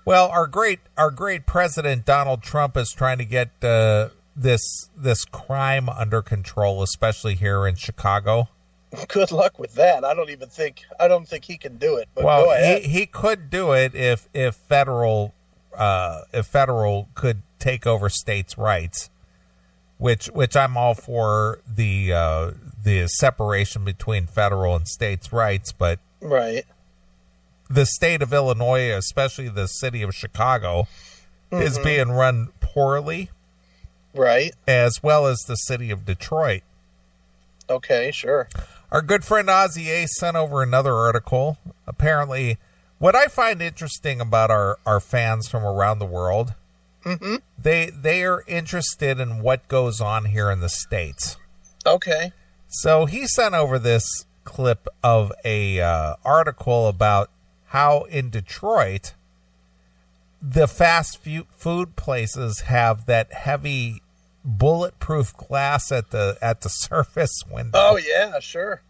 Well, our great president Donald Trump is trying to get this crime under control, especially here in Chicago. Good luck with that. I don't think he can do it. But well, go ahead. he could do it if federal could take over states' rights, which I'm all for the separation between federal and states' rights, but right. The state of Illinois, especially the city of Chicago, is being run poorly. Right. As well as the city of Detroit. Okay, sure. Our good friend Ozzy Ace sent over another article. Apparently, what I find interesting about our fans from around the world, they are interested in what goes on here in the States. Okay. So he sent over this clip of a article about how in Detroit the fast food places have that heavy bulletproof glass at the surface window. Oh yeah, sure.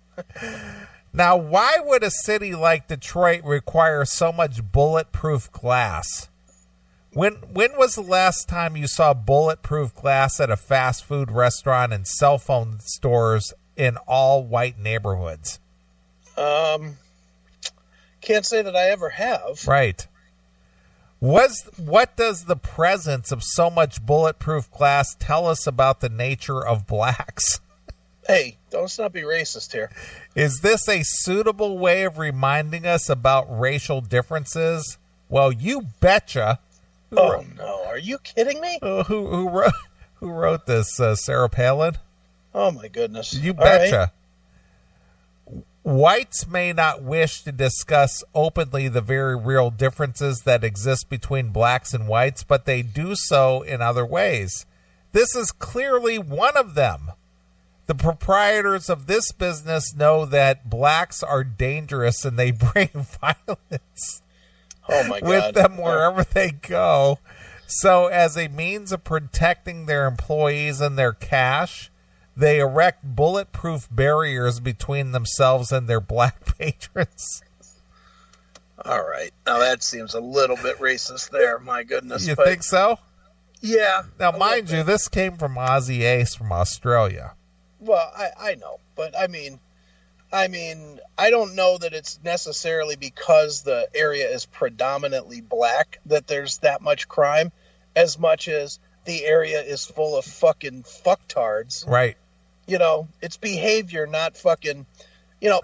Now, why would a city like Detroit require so much bulletproof glass? When was the last time you saw bulletproof glass at a fast food restaurant and cell phone stores in all white neighborhoods? Can't say that I ever have. Right. What does the presence of so much bulletproof glass tell us about the nature of blacks? Hey, let's not be racist here. Is this a suitable way of reminding us about racial differences? Well, you betcha. Oh no, are you kidding me? Who wrote this? Sarah Palin? Oh my goodness. You betcha. Right. Whites may not wish to discuss openly the very real differences that exist between blacks and whites, but they do so in other ways. This is clearly one of them. The proprietors of this business know that blacks are dangerous and they bring violence with them wherever they go. So as a means of protecting their employees and their cash, they erect bulletproof barriers between themselves and their black patrons. All right. Now that seems a little bit racist there. My goodness. You think so? Yeah. Now, mind you, this came from Ozzy Ace from Australia. Well, I know. But, I mean, I don't know that it's necessarily because the area is predominantly black that there's that much crime, as much as the area is full of fucking fucktards. Right. You know, it's behavior, not fucking,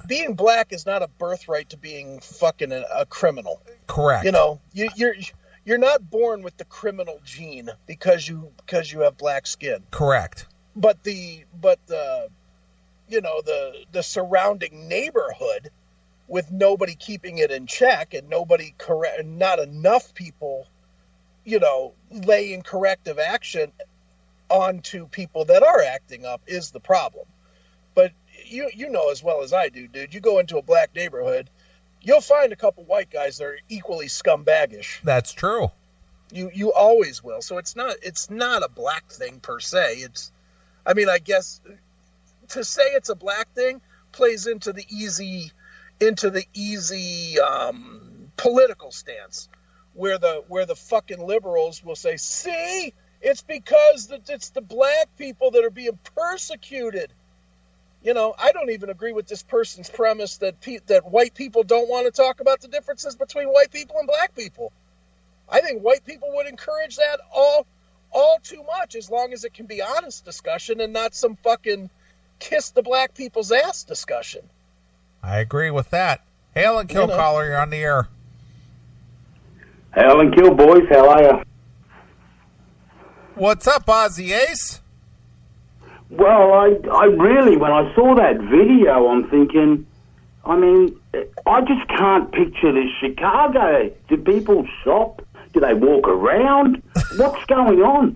being black is not a birthright to being fucking a criminal. Correct. You know, you're not born with the criminal gene because you have black skin. Correct. But the surrounding neighborhood with nobody keeping it in check and not enough people, laying corrective action onto people that are acting up is the problem. But you know as well as I do, dude, you go into a black neighborhood, you'll find a couple white guys that are equally scumbaggish. That's true. You always will. So it's not a black thing per se. I guess to say it's a black thing plays into the easy political stance where the fucking liberals will say, see, it's because it's the black people that are being persecuted. I don't even agree with this person's premise that white people don't want to talk about the differences between white people and black people. I think white people would encourage that all too much, as long as it can be honest discussion and not some fucking kiss the black people's ass discussion. I agree with that. Hail and Kill caller, you're on the air. Hail and Kill, boys. How are you? What's up, Ozzy Ace? Well, I really, when I saw that video, I'm thinking, I just can't picture this Chicago. Do people shop? Do they walk around? What's going on?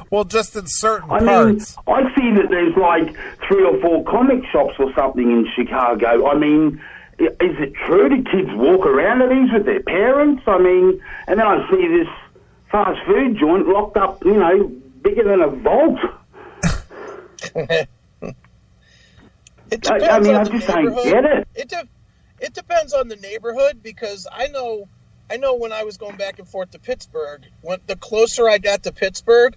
Well, just in certain parts. I see that there's like 3 or 4 comic shops or something in Chicago. Is it true? Do kids walk around to these with their parents? And then I see this fast food joint locked up, bigger than a vault. It depends on I just don't get it. It depends on the neighborhood, because I know I know when I was going back and forth to Pittsburgh, when the closer I got to Pittsburgh,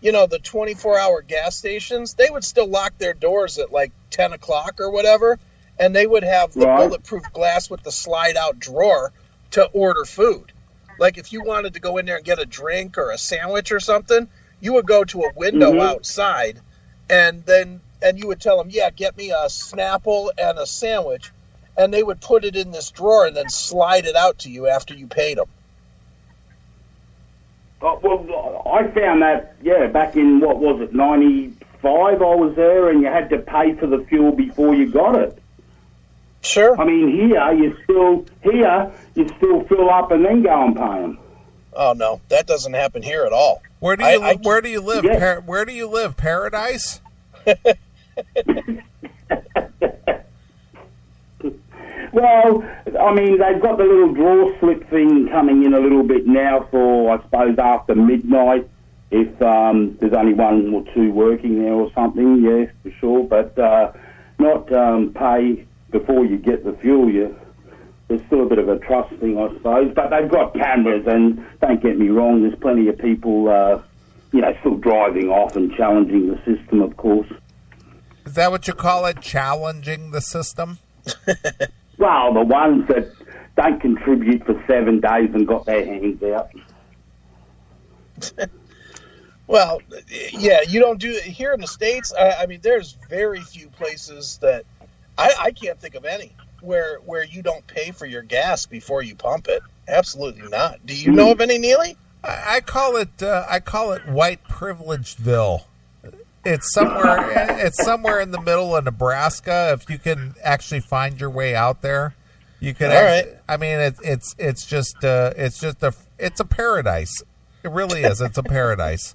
you know, the 24-hour gas stations, they would still lock their doors at like 10 o'clock or whatever, and they would have the bulletproof glass with the slide-out drawer to order food. Like if you wanted to go in there and get a drink or a sandwich or something, you would go to a window outside, and you would tell them, yeah, get me a Snapple and a sandwich, and they would put it in this drawer and then slide it out to you after you paid them. Well, I found that, back in, what was it, 95 I was there, and you had to pay for the fuel before you got it. Sure. I mean, here you still fill up and then go and pay them. Oh, no, that doesn't happen here at all. Where do you live? Yeah. Where do you live? Paradise? Well, I mean, they've got the little draw slip thing coming in a little bit now for, I suppose, after midnight, if there's only one or two working there or something, yes, for sure. But not pay before you get the fuel. There's still a bit of a trust thing, I suppose. But they've got cameras, and don't get me wrong, there's plenty of people, still driving off and challenging the system, of course. Is that what you call it, challenging the system? Well, the ones that don't contribute for 7 days and got their hands out. Well, yeah, you don't do it here in the States. I mean, there's very few places that I can't think of any where you don't pay for your gas before you pump it. Absolutely not. Do you know of any, Neely? I call it white privilegeville. It's somewhere in the middle of Nebraska. If you can actually find your way out there, you can. I mean, it's a paradise. It really is. It's a paradise.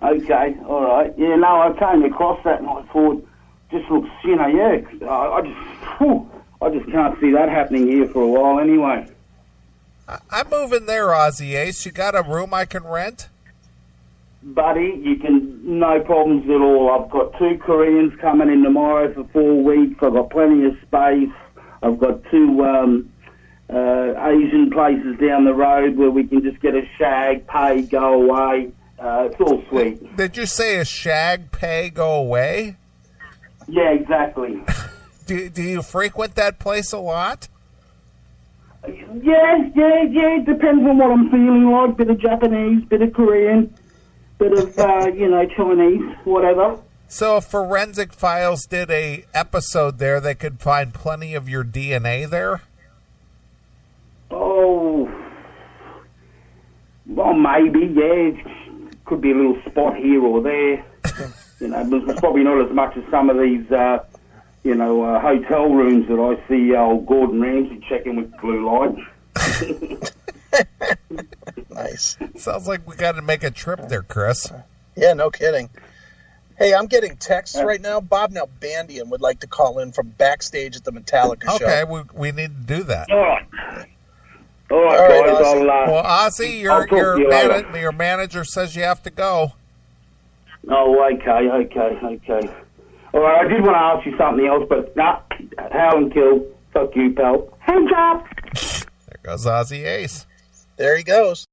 Okay, all right. Yeah, no, I came across that and I thought, just looks, I just can't see that happening here for a while anyway. I'm moving there, Aussie Ace. You got a room I can rent? Buddy, you can, no problems at all. I've got 2 Koreans coming in tomorrow for 4 weeks. I've got plenty of space. I've got 2 Asian places down the road where we can just get a shag, pay, go away. It's all sweet. Did you say a shag, pay, go away? Yeah, exactly. Do you frequent that place a lot? Yeah. It depends on what I'm feeling like. Bit of Japanese, bit of Korean. Bit of, Chinese, whatever. So if Forensic Files did a episode there, they could find plenty of your DNA there? Oh, well, maybe, yeah. Could be a little spot here or there. But it's probably not as much as some of these, hotel rooms that I see old Gordon Ramsay checking with blue light. Nice. Sounds like we got to make a trip there, Chris. Yeah, no kidding. Hey, I'm getting texts right now. Bob Nalbandian would like to call in from backstage at the Metallica show. Okay, we need to do that. All right, guys. Ozzy. Well, Ozzy, your manager says you have to go. Oh, okay. All right, I did want to ask you something else, but hail and kill. Fuck you, pal. Hands up. There goes Ozzy Ace. There he goes.